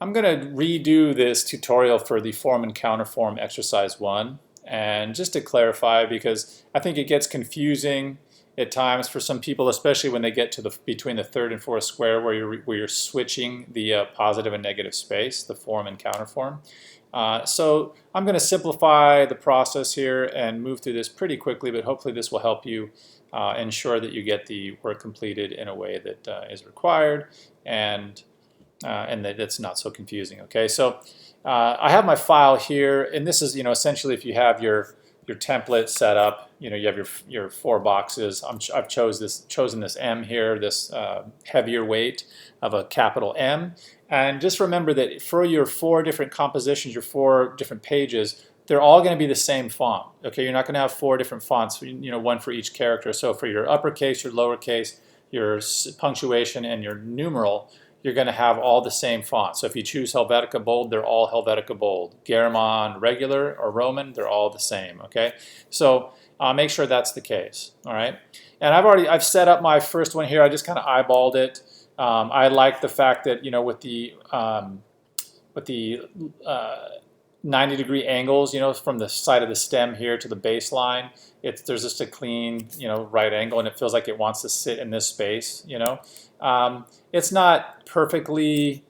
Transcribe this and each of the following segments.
I'm going to redo this tutorial for the form and counterform exercise 1. And just to clarify, because I think it gets confusing at times for some people, especially when they get to between the third and fourth square where you're switching the positive and negative space, the form and counterform. So I'm going to simplify the process here and move through this pretty quickly, but hopefully this will help you ensure that you get the work completed in a way that is required and that it's not so confusing. Okay, so I have my file here, and this is, essentially if you have your template set up, you have your 4 boxes. I've chosen this M here, this heavier weight of a capital M. And just remember that for your 4 different compositions, your 4 different pages, they're all going to be the same font. Okay, you're not going to have 4 different fonts, one for each character. So for your uppercase, your lowercase, your punctuation, and your numeral, you're going to have all the same font. So if you choose Helvetica Bold, they're all Helvetica Bold. Garamond Regular or Roman, they're all the same. Okay, so make sure that's the case. All right, and I've set up my first one here. I just kind of eyeballed it. I like the fact that with the 90-degree angles, from the side of the stem here to the baseline, there's just a clean, right angle, and it feels like it wants to sit in this space. It's not perfectly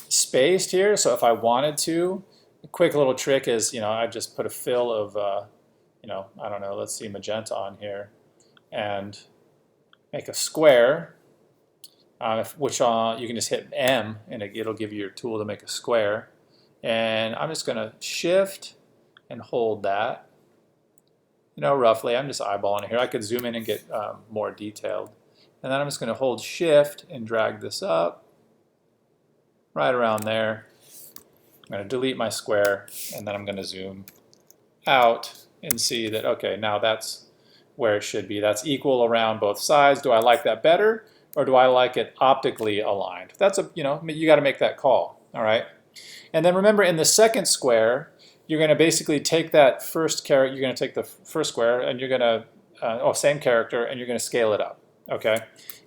spaced here, so if I wanted to, a quick little trick is, I just put a fill of, I don't know, let's see, magenta on here, and make a square, which you can just hit M, and it'll give you your tool to make a square. And I'm just going to shift and hold that, roughly. I'm just eyeballing it here. I could zoom in and get more detailed. And then I'm just going to hold shift and drag this up right around there. I'm going to delete my square, and then I'm going to zoom out and see that, okay, now that's where it should be. That's equal around both sides. Do I like that better, or do I like it optically aligned? That's you got to make that call, all right? And then remember, in the second square, you're going to basically take that first character, you're going to take the first square, and you're going to, same character, and you're going to scale it up. Okay.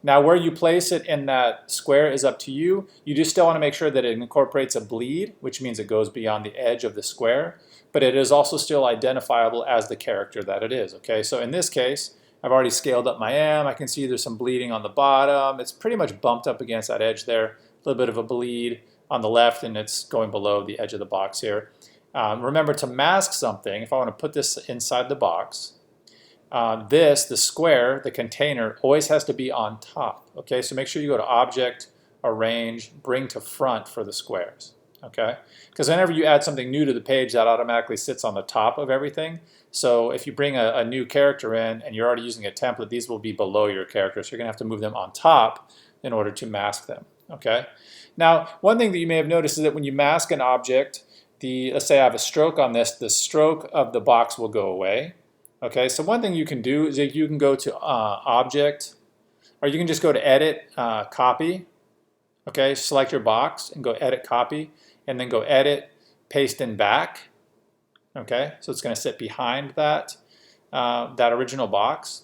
Now, where you place it in that square is up to you. You just still want to make sure that it incorporates a bleed, which means it goes beyond the edge of the square, but it is also still identifiable as the character that it is. Okay. So in this case, I've already scaled up my M. I can see there's some bleeding on the bottom. It's pretty much bumped up against that edge there. A little bit of a bleed on the left, and it's going below the edge of the box here. Remember, to mask something, if I want to put this inside the box, the square, the container, always has to be on top. Okay, so make sure you go to Object, Arrange, Bring to Front for the squares. Okay, because whenever you add something new to the page, that automatically sits on the top of everything. So if you bring a new character in and you're already using a template, these will be below your character. So you're going to have to move them on top in order to mask them. Okay. Now, one thing that you may have noticed is that when you mask an object, let's say I have a stroke on this, the stroke of the box will go away. Okay, so one thing you can do is you can go to Object, or you can just go to Edit, Copy. Okay, select your box and go Edit, Copy, and then go Edit, Paste in Back. Okay, so it's going to sit behind that original box.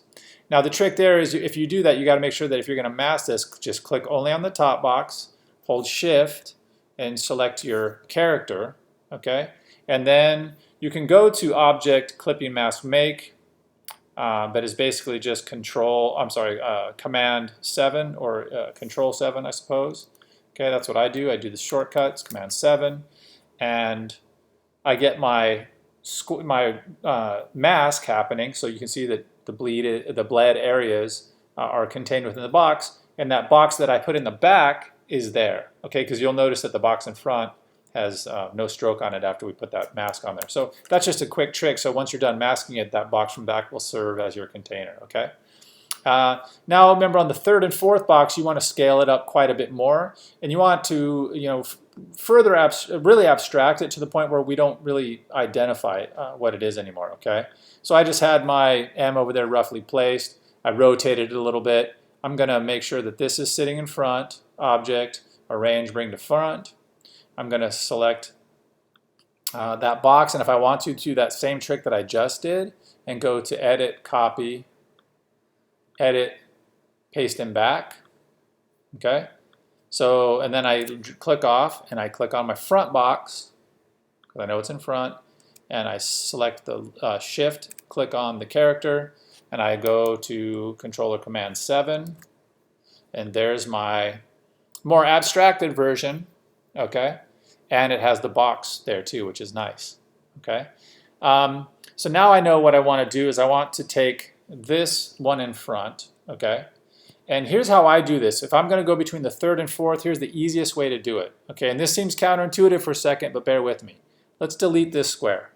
Now the trick there is, if you do that, you got to make sure that if you're going to mask this, just click only on the top box, hold Shift, and select your character. Okay, and then you can go to Object, Clipping Mask Make. That is basically just Command 7 or Control 7, I suppose. Okay, that's what I do. I do the shortcuts, Command 7, and I get my mask happening. So you can see that the bled areas are contained within the box, and that box that I put in the back is there. Okay, because you'll notice that the box in front has no stroke on it after we put that mask on there. So that's just a quick trick. So once you're done masking it, that box from back will serve as your container. Okay. Now remember, on the third and fourth box, you want to scale it up quite a bit more, and you want to further really abstract it to the point where we don't really identify what it is anymore. Okay. So I just had my M over there roughly placed. I rotated it a little bit. I'm going to make sure that this is sitting in front. Object, Arrange, Bring to Front. I'm going to select that box, and if I want to do that same trick that I just did and go to Edit, Copy, Edit, Paste in Back. Okay, So, and then I click off and I click on my front box, because I know it's in front, and I select the shift, click on the character, and I go to controller command 7, and there's my more abstracted version, okay? And it has the box there too, which is nice, okay? So now I know what I want to do is I want to take this one in front, okay? And here's how I do this. If I'm going to go between the third and fourth, here's the easiest way to do it. Okay, and this seems counterintuitive for a second, but bear with me. Let's delete this square.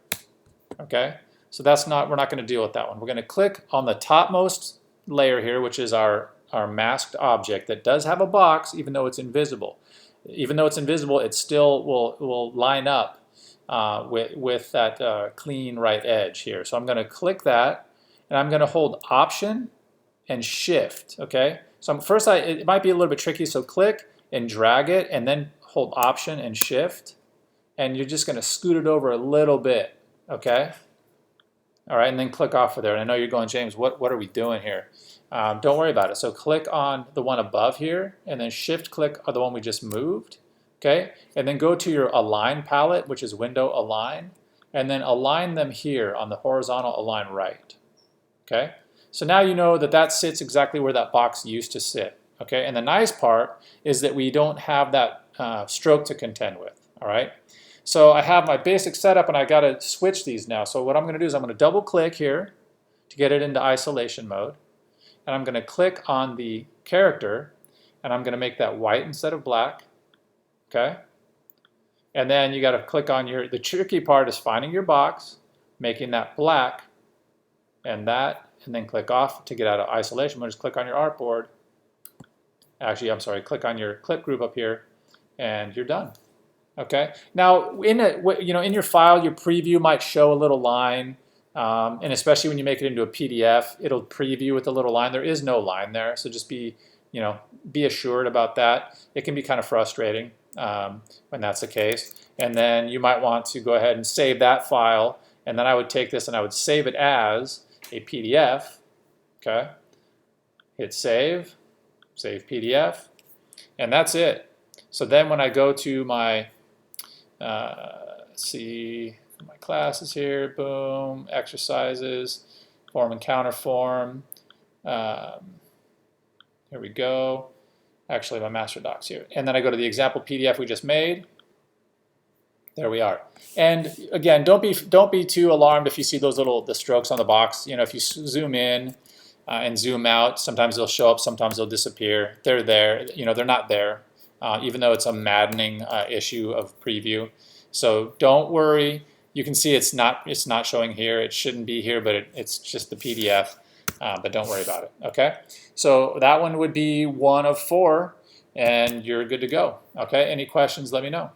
Okay, so we're not going to deal with that one. We're going to click on the topmost layer here, which is our masked object that does have a box, even though it's invisible. Even though it's invisible, it still will line up with that clean right edge here. So I'm going to click that, and I'm going to hold Option and Shift, okay? So first, it might be a little bit tricky, so click and drag it, and then hold Option and Shift, and you're just gonna scoot it over a little bit, okay? All right, and then click off of there. And I know you're going, James, what are we doing here? Don't worry about it. So click on the one above here, and then Shift click on the one we just moved, okay? And then go to your Align palette, which is Window Align, and then align them here on the horizontal align right, okay? So now you know that that sits exactly where that box used to sit, okay? And the nice part is that we don't have that stroke to contend with, all right? So I have my basic setup, and I got to switch these now. So what I'm going to do is I'm going to double click here to get it into isolation mode, and I'm going to click on the character, and I'm going to make that white instead of black, okay? And then you got to click on the tricky part is finding your box, making that black, and then click off to get out of isolation mode. Just click on your artboard. Actually, I'm sorry, click on your clip group up here, and you're done. Okay. Now, in your file, your preview might show a little line, and especially when you make it into a PDF, it'll preview with a little line. There is no line there, so just be assured about that. It can be kind of frustrating when that's the case. And then you might want to go ahead and save that file, and then I would take this and I would save it as a PDF, okay? Hit save, save PDF, and that's it. So then when I go to my, let's see, my classes here, boom, exercises, form and counterform, here we go. Actually, my master docs here. And then I go to the example PDF we just made. There we are. And again, don't be too alarmed if you see those the strokes on the box. If you zoom in and zoom out, sometimes they'll show up, sometimes they'll disappear. They're there. They're not there, even though it's a maddening issue of preview. So don't worry. You can see it's not showing here. It shouldn't be here, but it's just the PDF. But don't worry about it. Okay. So that one would be 1 of 4, and you're good to go. Okay. Any questions? Let me know.